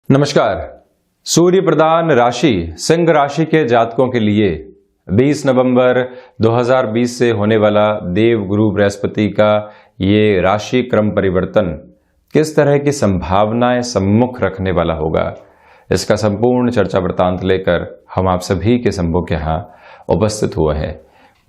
नमस्कार। सूर्य प्रधान राशि सिंह राशि के जातकों के लिए 20 नवंबर 2020 से होने वाला देव गुरु बृहस्पति का ये राशि क्रम परिवर्तन किस तरह की संभावनाएं सम्मुख रखने वाला होगा, इसका संपूर्ण चर्चा वृत्तांत लेकर हम आप सभी के सम्मुख यहाँ उपस्थित हुए हैं।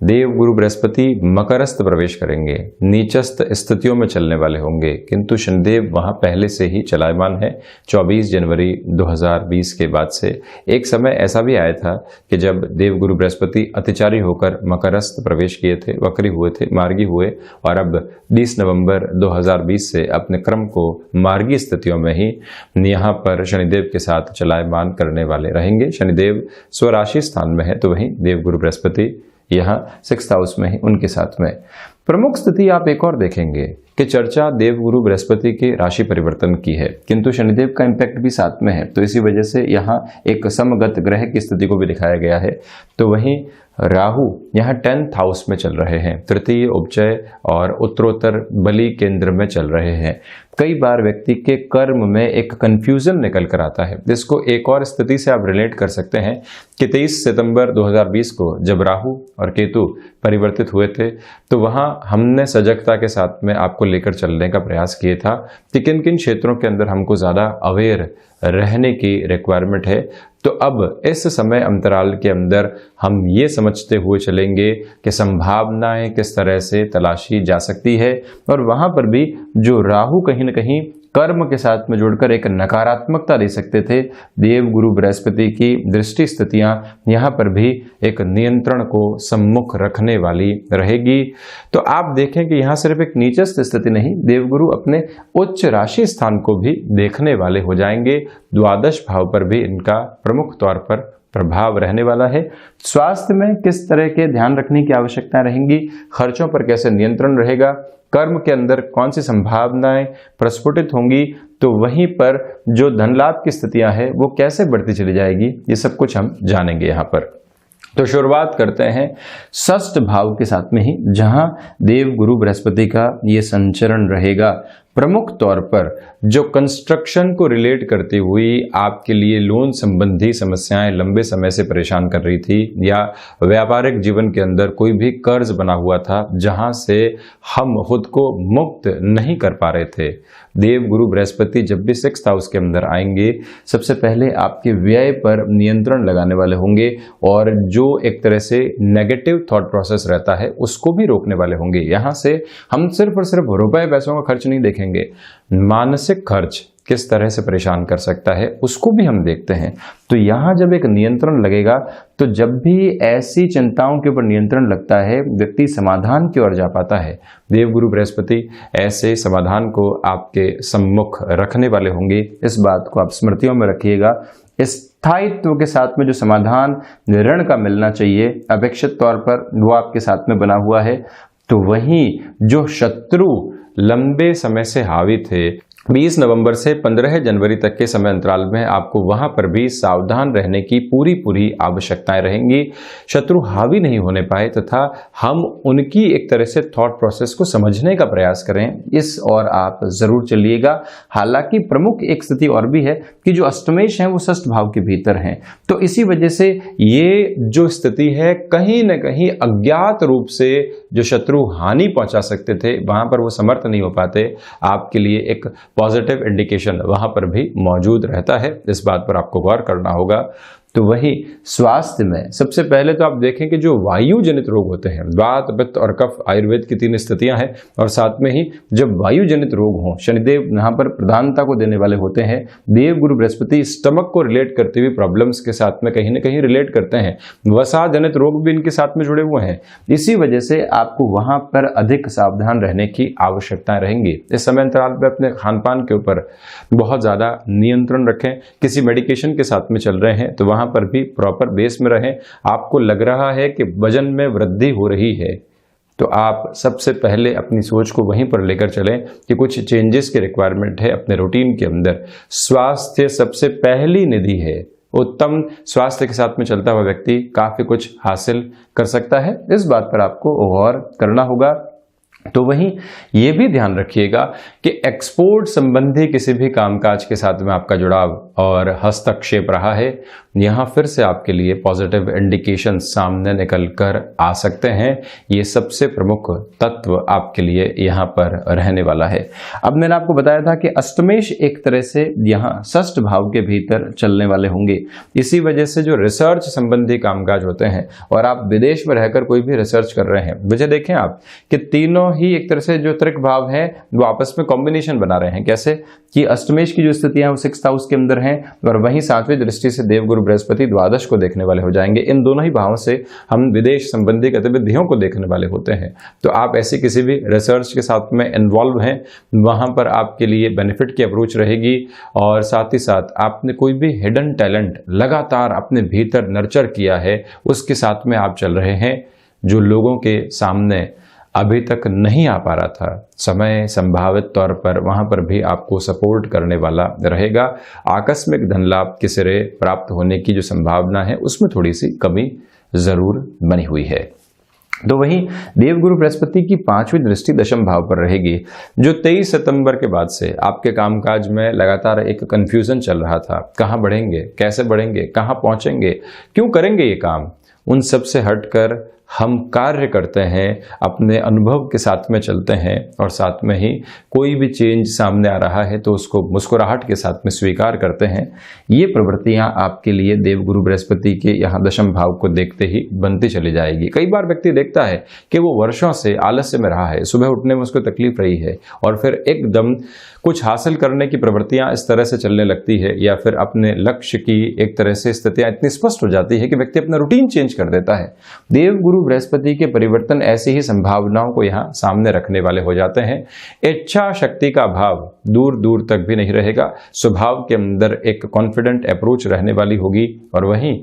देव गुरु बृहस्पति मकरस्थ प्रवेश करेंगे, नीचस्थ स्थितियों में चलने वाले होंगे, किंतु शनिदेव वहां पहले से ही चलायमान है। 24 जनवरी 2020 के बाद से एक समय ऐसा भी आया था कि जब देव गुरु बृहस्पति अतिचारी होकर मकरस्थ प्रवेश किए थे, वक्री हुए थे, मार्गी हुए, और अब 20 नवंबर 2020 से अपने क्रम को मार्गी स्थितियों में ही यहाँ पर शनिदेव के साथ चलायमान करने वाले रहेंगे। शनिदेव स्वराशि स्थान में है, तो वहीं देव गुरु बृहस्पति यहाँ 6th हाउस में ही उनके साथ में। प्रमुख स्थिति आप एक और देखेंगे कि चर्चा देव गुरु बृहस्पति के राशि परिवर्तन की है, किंतु शनिदेव का इंपैक्ट भी साथ में है, तो इसी वजह से यहाँ एक समगत ग्रह की स्थिति को भी दिखाया गया है। तो वहीं राहु यहाँ 10th हाउस में चल रहे हैं, तृतीय उपचय और उत्तरोत्तर बलि केंद्र में चल रहे हैं। कई बार व्यक्ति के कर्म में एक कंफ्यूजन निकल कर आता है, जिसको एक और स्थिति से आप रिलेट कर सकते हैं कि 23 सितंबर 2020 को जब राहु और केतु परिवर्तित हुए थे, तो वहां हमने सजगता के साथ में आपको लेकर चलने का प्रयास किया था कि किन किन क्षेत्रों के अंदर हमको ज़्यादा अवेयर रहने की रिक्वायरमेंट है। तो अब इस समय अंतराल के अंदर हम ये समझते हुए चलेंगे कि संभावनाएं किस तरह से तलाशी जा सकती है, और वहां पर भी जो राहु कहीं न कहीं कर्म के साथ में जुड़कर एक नकारात्मकता दे सकते थे, देव गुरु बृहस्पति की दृष्टि स्थितियां यहाँ पर भी एक नियंत्रण को सम्मुख रखने वाली रहेगी। तो आप देखें कि यहाँ सिर्फ एक नीचस्थ स्थिति नहीं, देवगुरु अपने उच्च राशि स्थान को भी देखने वाले हो जाएंगे। द्वादश भाव पर भी इनका प्रमुख तौर पर प्रभाव रहने वाला है। स्वास्थ्य में किस तरह के ध्यान रखने की आवश्यकता रहेंगी, खर्चों पर कैसे नियंत्रण रहेगा, कर्म के अंदर कौन सी संभावनाएं प्रस्फुटित होंगी, तो वहीं पर जो धन लाभ की स्थितियां हैं वो कैसे बढ़ती चली जाएगी, ये सब कुछ हम जानेंगे यहाँ पर। तो शुरुआत करते हैं 6th भाव के साथ में ही, जहां देव गुरु बृहस्पति का ये संचरण रहेगा। प्रमुख तौर पर जो कंस्ट्रक्शन को रिलेट करती हुई आपके लिए लोन संबंधी समस्याएं लंबे समय से परेशान कर रही थी, या व्यापारिक जीवन के अंदर कोई भी कर्ज बना हुआ था जहां से हम खुद को मुक्त नहीं कर पा रहे थे, देव गुरु बृहस्पति जब भी 6th हाउस के अंदर आएंगे, सबसे पहले आपके व्यय पर नियंत्रण लगाने वाले होंगे, और जो एक तरह से नेगेटिव थॉट प्रोसेस रहता है उसको भी रोकने वाले होंगे। यहाँ से हम सिर्फ और सिर्फ रुपए पैसों का खर्च नहीं देखेंगे, मानसिक खर्च किस तरह से परेशान कर सकता है उसको भी हम देखते हैं। तो यहाँ जब एक नियंत्रण लगेगा, तो जब भी ऐसी चिंताओं के ऊपर नियंत्रण लगता है, व्यक्ति समाधान की ओर जा पाता है। देवगुरु बृहस्पति ऐसे समाधान को आपके सम्मुख रखने वाले होंगे, इस बात को आप स्मृतियों में रखिएगा। स्थायित्व के साथ में जो समाधान ऋण का मिलना चाहिए अपेक्षित तौर पर, वो आपके साथ में बना हुआ है। तो वहीं जो शत्रु लंबे समय से हावी थे, 20 नवंबर से 15 जनवरी तक के समय अंतराल में आपको वहां पर भी सावधान रहने की पूरी आवश्यकताएं रहेंगी। शत्रु हावी नहीं होने पाए तथा हम उनकी एक तरह से थॉट प्रोसेस को समझने का प्रयास करें, इस और आप जरूर चलिएगा। हालांकि प्रमुख एक स्थिति और भी है कि जो अष्टमेश है वो 6th भाव के भीतर हैं, तो इसी वजह से ये जो स्थिति है कहीं न कहीं अज्ञात रूप से जो शत्रु हानि पहुंचा सकते थे, वहां पर वो समर्थ नहीं हो पाते। आपके लिए एक पॉजिटिव इंडिकेशन वहां पर भी मौजूद रहता है, इस बात पर आपको गौर करना होगा। तो वही स्वास्थ्य में सबसे पहले तो आप देखें कि जो वायु जनित रोग होते हैं, वात, पित्त और कफ, आयुर्वेद की 3 स्थितियां हैं, और साथ में ही जब वायु जनित रोग हों, शनिदेव यहाँ पर प्रधानता को देने वाले होते हैं। देव गुरु बृहस्पति स्टमक को रिलेट करते हुए प्रॉब्लम्स के साथ में कहीं न कहीं रिलेट करते हैं। वसा जनित रोग भी इनके साथ में जुड़े हुए हैं, इसी वजह से आपको वहां पर अधिक सावधान रहने की आवश्यकताएं रहेंगी। इस समय अंतराल पर अपने खान पान के ऊपर बहुत ज्यादा नियंत्रण रखें। किसी मेडिकेशन के साथ में चल रहे हैं तो वहां पर भी प्रॉपर बेस में रहें। आपको लग रहा है कि वजन में वृद्धि हो रही है, तो आप सबसे पहले अपनी सोच को वहीं पर लेकर चलें कि कुछ चेंजेस की रिक्वायरमेंट है अपने रूटीन के अंदर। स्वास्थ्य सबसे पहली निधि है। उत्तम स्वास्थ्य के साथ में चलता हुआ व्यक्ति काफी कुछ हासिल कर सकता है, इस बात पर आपको गौर करना होगा। तो वहीं ये भी ध्यान रखिएगा कि एक्सपोर्ट संबंधी किसी भी कामकाज के साथ में आपका जुड़ाव और हस्तक्षेप रहा है, यहाँ फिर से आपके लिए पॉजिटिव इंडिकेशन सामने निकल कर आ सकते हैं। ये सबसे प्रमुख तत्व आपके लिए यहाँ पर रहने वाला है। अब मैंने आपको बताया था कि अष्टमेश एक तरह से यहाँ षष्ठ भाव के भीतर चलने वाले होंगे। इसी वजह से जो रिसर्च संबंधी कामकाज होते हैं और आप विदेश में रहकर कोई भी रिसर्च कर रहे हैं, वजह देखें आप कि तीनों ही एक तरह से जो त्रिक भाव है वो आपस में कॉम्बिनेशन बना रहे हैं। कैसे कि अष्टमेश की जो स्थितियां हैं वो 6th हाउस के अंदर हैं और वहीं 7वीं दृष्टि से देवगुरु बृहस्पति द्वादश को देखने वाले हो जाएंगे। इन दोनों ही भावों से हम विदेश संबंधी गतिविधियों को देखने वाले होते हैं। तो आप ऐसी किसी भी रिसर्च के साथ में इन्वॉल्व हैं, वहां पर आपके लिए बेनिफिट की अप्रोच रहेगी। और साथ ही साथ आपने कोई भी हिडन टैलेंट लगातार अपने भीतर नर्चर किया है, उसके साथ में आप चल रहे हैं, जो लोगों के सामने अभी तक नहीं आ पा रहा था। समय संभावित तौर पर वहां पर भी आपको सपोर्ट करने वाला रहेगा। आकस्मिक धन लाभ के सिरे प्राप्त होने की जो संभावना है उसमें थोड़ी सी कमी जरूर बनी हुई है। तो वहीं देवगुरु बृहस्पति की 5वीं दृष्टि दशम भाव पर रहेगी, जो 23 सितंबर के बाद से आपके कामकाज में लगातार एक कंफ्यूजन चल रहा था। कहाँ बढ़ेंगे, कैसे बढ़ेंगे, कहाँ पहुंचेंगे, क्यों करेंगे ये काम, उन सब से हटकर हम कार्य करते हैं, अपने अनुभव के साथ में चलते हैं और साथ में ही कोई भी चेंज सामने आ रहा है तो उसको मुस्कुराहट के साथ में स्वीकार करते हैं। ये प्रवृत्तियां आपके लिए देवगुरु बृहस्पति के यहाँ दशम भाव को देखते ही बनती चली जाएगी। कई बार व्यक्ति देखता है कि वो वर्षों से आलस्य में रहा है, सुबह उठने में उसको तकलीफ रही है और फिर एकदम कुछ हासिल करने की प्रवृत्तियां इस तरह से चलने लगती है या फिर अपने लक्ष्य की एक तरह से स्थितियां इतनी स्पष्ट हो जाती है कि व्यक्ति अपना रूटीन चेंज कर देता है। देवगुरु बृहस्पति के परिवर्तन ऐसी ही संभावनाओं को यहाँ सामने रखने वाले हो जाते हैं। इच्छा शक्ति का भाव दूर दूर तक भी नहीं रहेगा, स्वभाव के अंदर एक कॉन्फिडेंट अप्रोच रहने वाली होगी और वहीं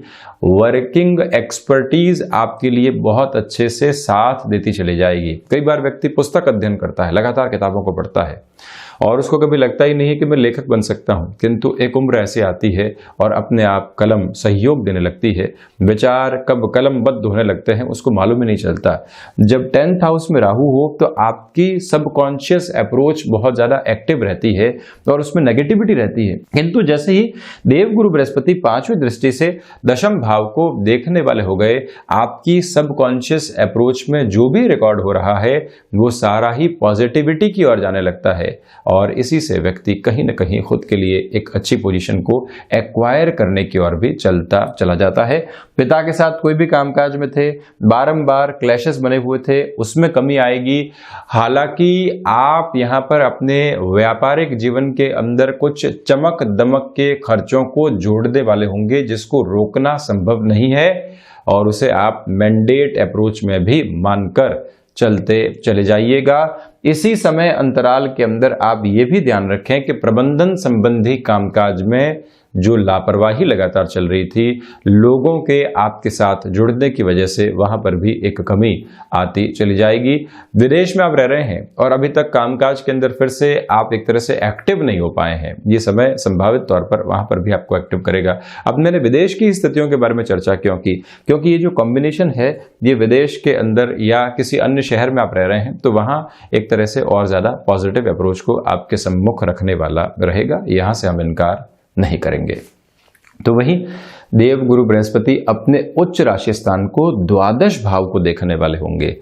वर्किंग एक्सपर्टीज आपके लिए बहुत अच्छे से साथ देती चली जाएगी। कई बार व्यक्ति पुस्तक अध्ययन करता है, लगातार किताबों को पढ़ता है और उसको कभी लगता ही नहीं है कि मैं लेखक बन सकता हूं, किंतु एक उम्र ऐसी आती है और अपने आप कलम सहयोग देने लगती है, विचार कब कलमबद्ध होने लगते हैं उसको मालूम ही नहीं चलता। जब 10th हाउस में राहु हो तो आपकी सबकॉन्शियस अप्रोच बहुत ज्यादा एक्टिव रहती है और उसमें नेगेटिविटी रहती है, किंतु जैसे ही देवगुरु बृहस्पति 5वीं दृष्टि से दशम भाव को देखने वाले हो गए, आपकी सबकॉन्शियस अप्रोच में जो भी रिकॉर्ड हो रहा है वो सारा ही पॉजिटिविटी की ओर जाने लगता है और इसी से व्यक्ति कहीं न कहीं खुद के लिए एक अच्छी पोजीशन को एक्वायर करने की ओर भी चलता चला जाता है। पिता के साथ कोई भी कामकाज में थे, बारंबार क्लैशेस बने हुए थे, उसमें कमी आएगी। हालांकि आप यहाँ पर अपने व्यापारिक जीवन के अंदर कुछ चमक दमक के खर्चों को जोड़ने वाले होंगे जिसको रोकना संभव नहीं है और उसे आप मैंडेट अप्रोच में भी मानकर चलते चले जाइएगा। इसी समय अंतराल के अंदर आप ये भी ध्यान रखें कि प्रबंधन संबंधी कामकाज में जो लापरवाही लगातार चल रही थी, लोगों के आपके साथ जुड़ने की वजह से वहां पर भी एक कमी आती चली जाएगी। विदेश में आप रह रहे हैं और अभी तक कामकाज के अंदर फिर से आप एक तरह से एक्टिव नहीं हो पाए हैं, ये समय संभावित तौर पर वहां पर भी आपको एक्टिव करेगा। अब मैंने विदेश की स्थितियों के बारे में चर्चा क्योंकि ये जो कॉम्बिनेशन है ये विदेश के अंदर या किसी अन्य शहर में आप रह रहे हैं तो वहां एक तरह से और ज्यादा पॉजिटिव अप्रोच को आपके सम्मुख रखने वाला रहेगा, यहां से हम इनकार नहीं करेंगे। तो वहीं देवगुरु बृहस्पति अपने उच्च राशि स्थान को द्वादश भाव को देखने वाले होंगे।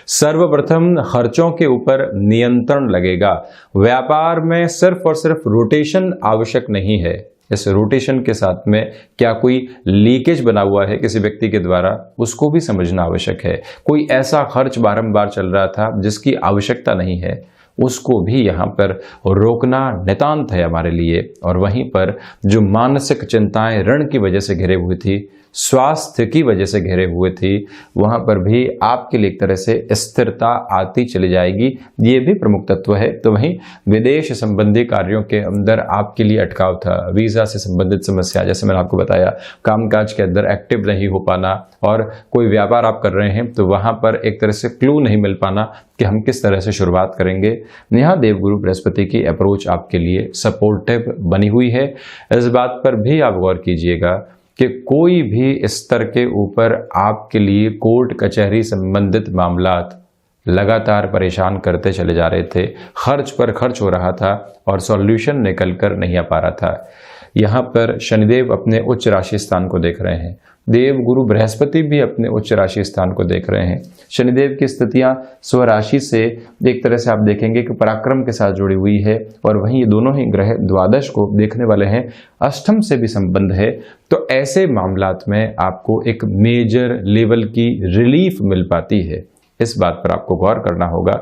सर्वप्रथम खर्चों के ऊपर नियंत्रण लगेगा। व्यापार में सिर्फ और सिर्फ रोटेशन आवश्यक नहीं है, इस रोटेशन के साथ में क्या कोई लीकेज बना हुआ है किसी व्यक्ति के द्वारा, उसको भी समझना आवश्यक है। कोई ऐसा खर्च बारंबार चल रहा था जिसकी आवश्यकता नहीं है, उसको भी यहाँ पर रोकना नितांत है हमारे लिए। और वहीं पर जो मानसिक चिंताएं ऋण की वजह से घिरे हुई थी, स्वास्थ्य की वजह से घिरे हुए थी, वहां पर भी आपके लिए एक तरह से स्थिरता आती चली जाएगी, ये भी प्रमुख तत्व है। तो वहीं विदेश संबंधी कार्यों के अंदर आपके लिए अटकाव था, वीजा से संबंधित समस्या, जैसे मैंने आपको बताया, कामकाज के अंदर एक्टिव नहीं हो पाना और कोई व्यापार आप कर रहे हैं तो वहां पर एक तरह से क्लू नहीं मिल पाना कि हम किस तरह से शुरुआत करेंगे। यहाँ देवगुरु बृहस्पति की अप्रोच आपके लिए सपोर्टिव बनी हुई है। इस बात पर भी आप गौर कीजिएगा कि कोई भी स्तर के ऊपर आपके लिए कोर्ट कचहरी संबंधित मामलात लगातार परेशान करते चले जा रहे थे, खर्च पर खर्च हो रहा था और सॉल्यूशन निकल कर नहीं आ पा रहा था। यहाँ पर शनिदेव अपने उच्च राशि स्थान को देख रहे हैं, देव गुरु बृहस्पति भी अपने उच्च राशि स्थान को देख रहे हैं। शनिदेव की स्थितियां स्वराशि से एक तरह से आप देखेंगे कि पराक्रम के साथ जुड़ी हुई है, और वहीं ये दोनों ही ग्रह द्वादश को देखने वाले हैं, अष्टम से भी संबंध है। तो ऐसे मामलात में आपको एक मेजर लेवल की रिलीफ मिल पाती है। इस बात पर आपको गौर करना होगा।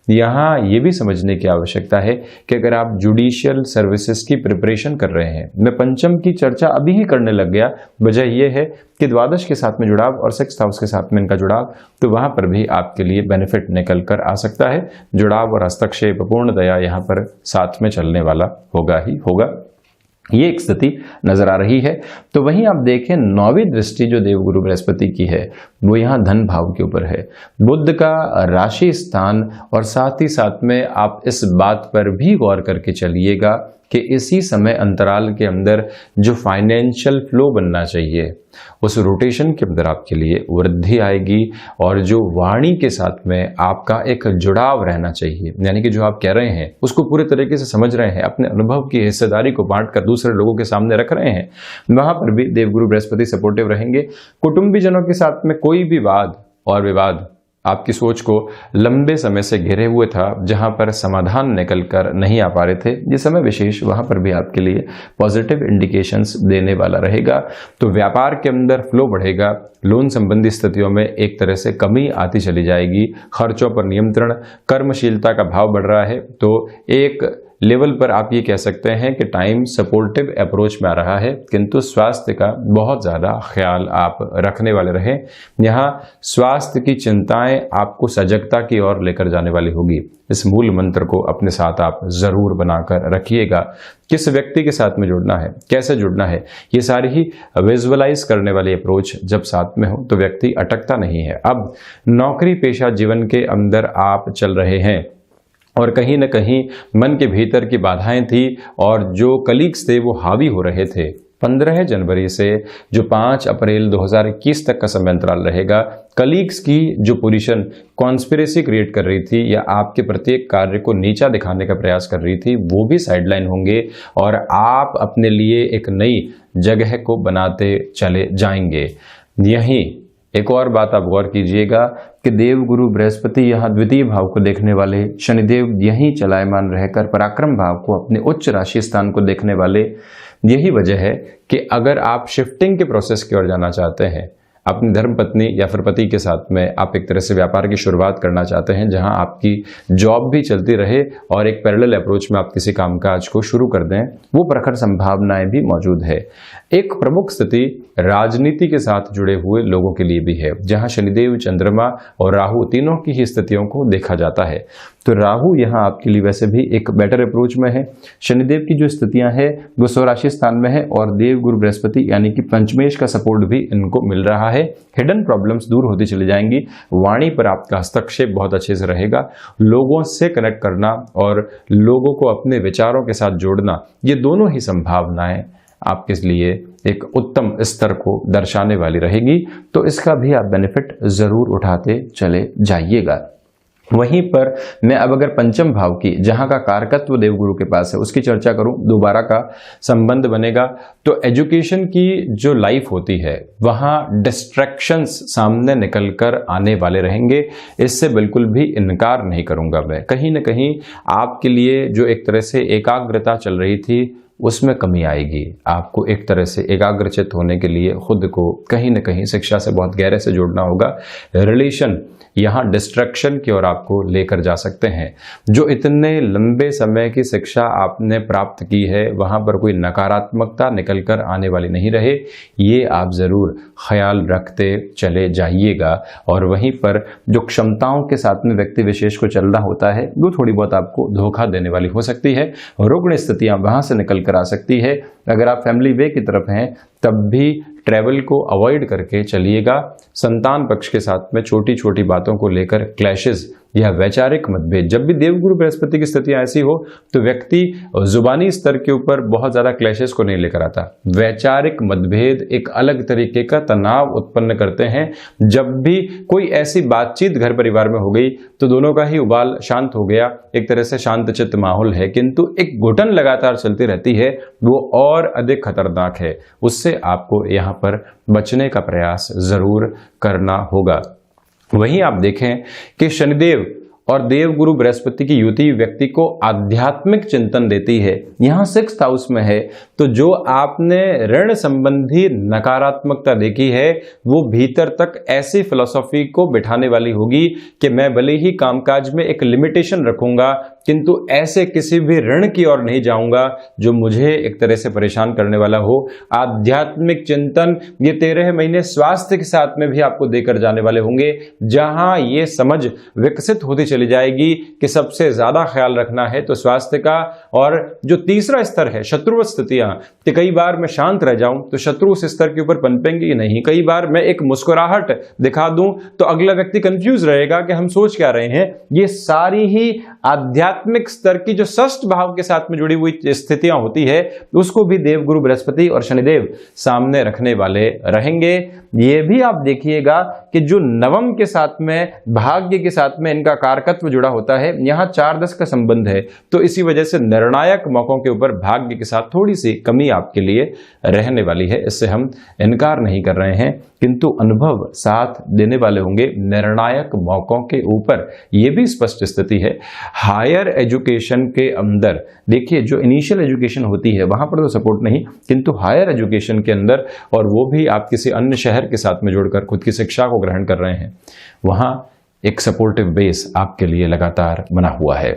यहाँ ये भी समझने की आवश्यकता है कि अगर आप जुडिशियल सर्विसेज की प्रिपरेशन कर रहे हैं, मैं पंचम की चर्चा अभी ही करने लग गया, वजह यह है कि द्वादश के साथ में जुड़ाव और सिक्स्थ हाउस के साथ में इनका जुड़ाव, तो वहां पर भी आपके लिए बेनिफिट निकल कर आ सकता है। जुड़ाव और हस्तक्षेप पूर्णतया यहाँ पर साथ में चलने वाला होगा ही होगा, ये एक स्थिति नजर आ रही है। तो वहीं आप देखें, 9वीं दृष्टि जो देवगुरु बृहस्पति की है वो यहाँ धन भाव के ऊपर है, बुध का राशि स्थान, और साथ ही साथ में आप इस बात पर भी गौर करके चलिएगा कि इसी समय अंतराल के अंदर जो फाइनेंशियल फ्लो बनना चाहिए उस रोटेशन के अंदर आपके लिए वृद्धि आएगी, और जो वाणी के साथ में आपका एक जुड़ाव रहना चाहिए, यानी कि जो आप कह रहे हैं उसको पूरे तरीके से समझ रहे हैं, अपने अनुभव की हिस्सेदारी को बांटकर दूसरे लोगों के सामने रख रहे हैं, वहां पर भी देवगुरु बृहस्पति सपोर्टिव रहेंगे। कुटुंबीजनों के साथ में कोई भी वाद और विवाद आपकी सोच को लंबे समय से घिरे हुए था, जहां पर समाधान निकल कर नहीं आ पा रहे थे, ये समय विशेष वहां पर भी आपके लिए पॉजिटिव इंडिकेशंस देने वाला रहेगा। तो व्यापार के अंदर फ्लो बढ़ेगा, लोन संबंधी स्थितियों में एक तरह से कमी आती चली जाएगी, खर्चों पर नियंत्रण, कर्मशीलता का भाव बढ़ रहा है। तो एक लेवल पर आप ये कह सकते हैं कि टाइम सपोर्टिव अप्रोच में आ रहा है, किंतु स्वास्थ्य का बहुत ज़्यादा ख्याल आप रखने वाले रहें। यहाँ स्वास्थ्य की चिंताएं आपको सजगता की ओर लेकर जाने वाली होगी। इस मूल मंत्र को अपने साथ आप जरूर बनाकर रखिएगा। किस व्यक्ति के साथ में जुड़ना है, कैसे जुड़ना है, ये सारी ही विजुअलाइज करने वाली अप्रोच जब साथ में हो तो व्यक्ति अटकता नहीं है। अब नौकरी पेशा जीवन के अंदर आप चल रहे हैं और कहीं न कहीं मन के भीतर की बाधाएं थी और जो कलीग्स थे वो हावी हो रहे थे। 15 जनवरी से जो 5 अप्रैल 2021 तक का समय अंतराल रहेगा, कलीग्स की जो पोजीशन कॉन्स्पिरेसी क्रिएट कर रही थी या आपके प्रत्येक कार्य को नीचा दिखाने का प्रयास कर रही थी, वो भी साइडलाइन होंगे और आप अपने लिए एक नई जगह को बनाते चले जाएंगे। यहीं एक और बात आप गौर कीजिएगा कि देव गुरु बृहस्पति यहाँ द्वितीय भाव को देखने वाले, शनिदेव यहीं चलायमान रहकर पराक्रम भाव को अपने उच्च राशि स्थान को देखने वाले। यही वजह है कि अगर आप शिफ्टिंग के प्रोसेस की ओर जाना चाहते हैं, अपनी धर्मपत्नी या फिर पति के साथ में आप एक तरह से व्यापार की शुरुआत करना चाहते हैं जहां आपकी जॉब भी चलती रहे और एक पैरेलल अप्रोच में आप किसी कामकाज को शुरू कर दें, वो प्रखर संभावनाएं भी मौजूद है। एक प्रमुख स्थिति राजनीति के साथ जुड़े हुए लोगों के लिए भी है, जहां शनिदेव, चंद्रमा और राहु तीनों की ही स्थितियों को देखा जाता है। तो राहु यहाँ आपके लिए वैसे भी एक बेटर अप्रोच में है। शनिदेव की जो स्थितियां हैं वो स्वराशि स्थान में है और देव गुरु बृहस्पति यानी कि पंचमेश का सपोर्ट भी इनको मिल रहा है। हिडन प्रॉब्लम्स दूर होती चली जाएंगी। वाणी पर आपका हस्तक्षेप बहुत अच्छे से रहेगा। लोगों से कनेक्ट करना और लोगों को अपने विचारों के साथ जोड़ना, ये दोनों ही संभावनाएं आपके लिए एक उत्तम स्तर को दर्शाने वाली रहेगी। तो इसका भी आप बेनिफिट जरूर उठाते चले जाइएगा। वहीं पर मैं अब अगर पंचम भाव की, जहां का कारकत्व देवगुरु के पास है, उसकी चर्चा करूं, दोबारा का संबंध बनेगा। तो एजुकेशन की जो लाइफ होती है वहां डिस्ट्रैक्शंस सामने निकलकर आने वाले रहेंगे, इससे बिल्कुल भी इनकार नहीं करूंगा मैं। कहीं ना कहीं आपके लिए जो एक तरह से एकाग्रता चल रही थी उसमें कमी आएगी। आपको एक तरह से एकाग्रचित होने के लिए खुद को कहीं ना कहीं शिक्षा से बहुत गहरे से जोड़ना होगा। रिलेशन यहाँ डिस्ट्रैक्शन की ओर आपको लेकर जा सकते हैं। जो इतने लंबे समय की शिक्षा आपने प्राप्त की है वहाँ पर कोई नकारात्मकता निकल कर आने वाली नहीं रहे, ये आप ज़रूर ख्याल रखते चले जाइएगा। और वहीं पर जो क्षमताओं के साथ में व्यक्ति विशेष को चलना होता है वो थोड़ी बहुत आपको धोखा देने वाली हो सकती है, रुग्ण स्थितियाँ वहाँ से निकल कर आ सकती है। अगर आप फैमिली वे की तरफ हैं तब भी ट्रैवल को अवॉइड करके चलिएगा। संतान पक्ष के साथ में छोटी छोटी बातों को लेकर क्लैशेस या वैचारिक मतभेद, जब भी देवगुरु बृहस्पति की स्थितियां ऐसी हो तो व्यक्ति जुबानी स्तर के ऊपर बहुत ज्यादा क्लैशेस को नहीं लेकर आता। वैचारिक मतभेद एक अलग तरीके का तनाव उत्पन्न करते हैं। जब भी कोई ऐसी बातचीत घर परिवार में हो गई तो दोनों का ही उबाल शांत हो गया, एक तरह से शांतचित्त माहौल है, किंतु एक घुटन लगातार चलती रहती है, वो और अधिक खतरनाक है। उससे आपको यहां पर बचने का प्रयास जरूर करना होगा। वहीं आप देखें कि शनिदेव और देवगुरु बृहस्पति की युति व्यक्ति को आध्यात्मिक चिंतन देती है। यहां 6th हाउस में है, तो जो आपने ऋण संबंधी नकारात्मकता देखी है वो भीतर तक ऐसी फिलॉसफी को बिठाने वाली होगी कि मैं भले ही कामकाज में एक लिमिटेशन रखूंगा किंतु ऐसे किसी भी ऋण की ओर नहीं जाऊंगा जो मुझे एक तरह से परेशान करने वाला हो। आध्यात्मिक चिंतन ये 13 महीने स्वास्थ्य के साथ में भी आपको देकर जाने वाले होंगे, जहां ये समझ विकसित होती चली जाएगी कि सबसे ज्यादा ख्याल रखना है तो स्वास्थ्य का। और जो तीसरा स्तर है शत्रुवत स्थितियां, कि कई बार मैं शांत रह जाऊं तो शत्रु उस स्तर के ऊपर पनपेंगे ही नहीं। कई बार मैं एक मुस्कुराहट दिखा दूं तो अगला व्यक्ति कंफ्यूज रहेगा कि हम सोच क्या रहे हैं। ये सारी ही आध्यात्मिक स्तर की जो षष्ठ भाव के साथ में जुड़ी हुई स्थितियां होती है उसको भी देवगुरु बृहस्पति और शनिदेव सामने रखने वाले रहेंगे। ये भी आप देखिएगा कि जो नवम के साथ में भाग्य के साथ में इनका कारकत्व जुड़ा होता है, यहां 4-10 का संबंध है, तो इसी वजह से निर्णायक मौकों के ऊपर भाग्य के साथ थोड़ी सी कमी आपके लिए रहने वाली है। इससे हम इनकार नहीं कर रहे हैं, किंतु अनुभव साथ देने वाले होंगे निर्णायक मौकों के ऊपर। यह भी स्पष्ट स्थिति है। हायर एजुकेशन के अंदर देखिए, जो इनिशियल एजुकेशन होती है वहां पर तो सपोर्ट नहीं, किंतु हायर एजुकेशन के अंदर, और वो भी आप किसी अन्य शहर के साथ में जुड़कर खुद की शिक्षा को ग्रहण कर रहे हैं, वहां एक सपोर्टिव बेस आपके लिए लगातार बना हुआ है।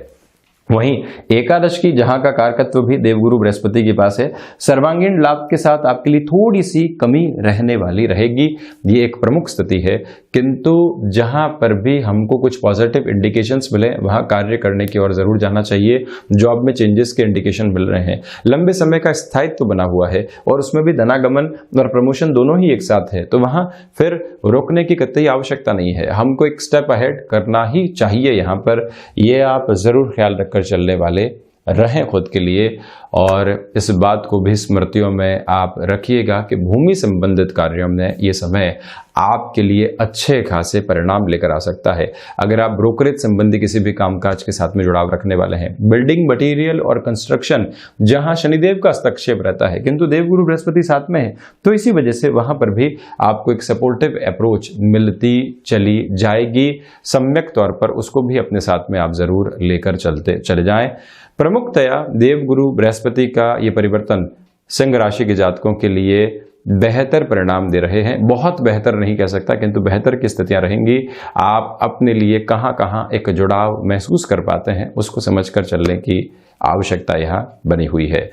वहीं एकादश की जहां का कारकत्व भी देवगुरु बृहस्पति के पास है, सर्वांगीण लाभ के साथ आपके लिए थोड़ी सी कमी रहने वाली रहेगी। ये एक प्रमुख स्थिति है, किंतु जहां पर भी हमको कुछ पॉजिटिव इंडिकेशंस मिले वहां कार्य करने की ओर जरूर जाना चाहिए। जॉब में चेंजेस के इंडिकेशन मिल रहे हैं, लंबे समय का स्थायित्व बना हुआ है और उसमें भी धनागमन और प्रमोशन दोनों ही एक साथ है, तो वहां फिर रोकने की कतई आवश्यकता नहीं है। हमको एक स्टेप अहेड करना ही चाहिए। यहां पर ये आप जरूर ख्याल रख चलने वाले रहें खुद के लिए। और इस बात को भी स्मृतियों में आप रखिएगा कि भूमि संबंधित कार्यों में ये समय आपके लिए अच्छे खासे परिणाम लेकर आ सकता है। अगर आप ब्रोकरेज संबंधी किसी भी कामकाज के साथ में जुड़ाव रखने वाले हैं, बिल्डिंग मटेरियल और कंस्ट्रक्शन, जहां शनिदेव का हस्तक्षेप रहता है किंतु देवगुरु बृहस्पति साथ में है, तो इसी वजह से वहां पर भी आपको एक सपोर्टिव अप्रोच मिलती चली जाएगी। सम्यक तौर पर उसको भी अपने साथ में आप जरूर लेकर चले जाएं। प्रमुखतया देवगुरु बृहस्पति का ये परिवर्तन सिंह राशि के जातकों के लिए बेहतर परिणाम दे रहे हैं। बहुत बेहतर नहीं कह सकता, किंतु बेहतर की स्थितियां रहेंगी। आप अपने लिए कहां कहां एक जुड़ाव महसूस कर पाते हैं उसको समझकर चलने की आवश्यकता यहां बनी हुई है।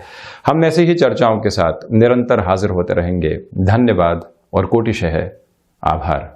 हम ऐसे ही चर्चाओं के साथ निरंतर हाजिर होते रहेंगे। धन्यवाद और कोटिशः आभार।